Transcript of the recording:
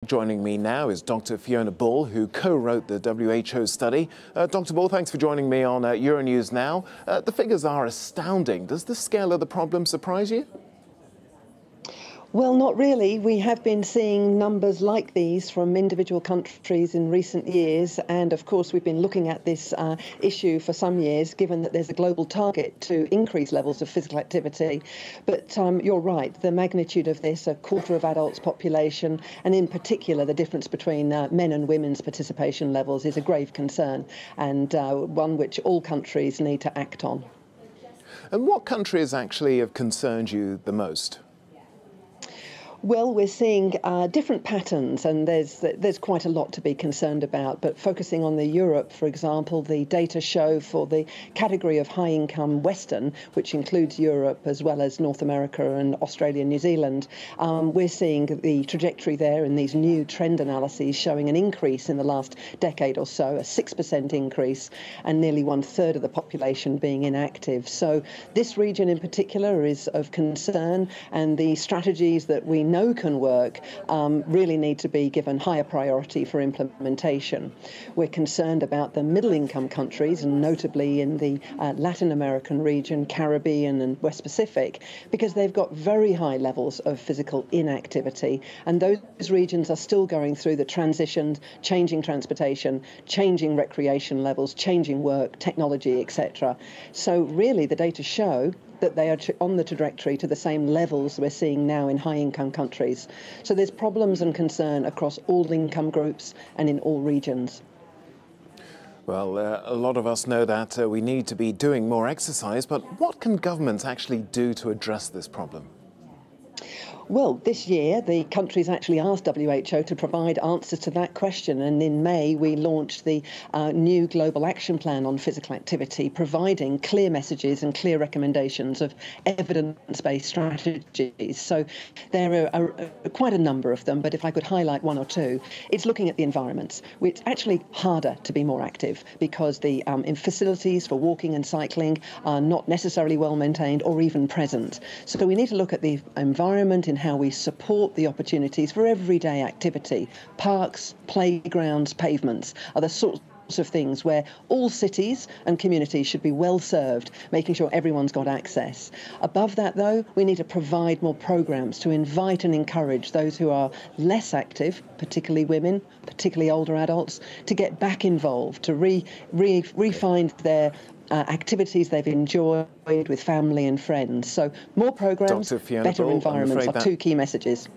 Joining me now is Dr. Fiona Bull, who co-wrote the WHO study. Dr. Bull, thanks for joining me on Euronews Now. The figures are astounding. Does the scale of the problem surprise you? Well, not really. We have been seeing numbers like these from individual countries in recent years. And of course, we've been looking at this issue for some years, given that there's a global target to increase levels of physical activity. But you're right, the magnitude of this, a quarter of adults population, and in particular, the difference between men and women's participation levels is a grave concern, and one which all countries need to act on. And what countries actually have concerned you the most? Well, we're seeing different patterns, and there's quite a lot to be concerned about. But focusing on the Europe, for example, the data show for the category of high-income Western, which includes Europe as well as North America and Australia and New Zealand, we're seeing the trajectory there in these new trend analyses showing an increase in the last decade or so, a 6% increase, and nearly 1/3 of the population being inactive. So this region in particular is of concern, and the strategies that we know can work really need to be given higher priority for implementation. We're concerned about the middle-income countries, and notably in the Latin American region, Caribbean and West Pacific, because they've got very high levels of physical inactivity, and those regions are still going through the transition, changing transportation, changing recreation levels, changing work, technology, etc. So really the data show that they are on the trajectory to the same levels we're seeing now in high-income countries. So there's problems and concern across all income groups and in all regions. Well, a lot of us know that we need to be doing more exercise, but what can governments actually do to address this problem? Well, this year, the countries actually asked WHO to provide answers to that question. And in May, we launched the new Global Action Plan on Physical Activity, providing clear messages and clear recommendations of evidence-based strategies. So there are quite a number of them, but if I could highlight one or two, it's looking at the environments. It's actually harder to be more active because the facilities for walking and cycling are not necessarily well maintained or even present. So we need to look at the environment in how we support the opportunities for everyday activity. Parks, playgrounds, pavements are the sorts of things where all cities and communities should be well served, making sure everyone's got access. Above that, though, we need to provide more programs to invite and encourage those who are less active, particularly women, particularly older adults, to get back involved, to re-find their activities they've enjoyed with family and friends. So more programs, better environments are two key messages.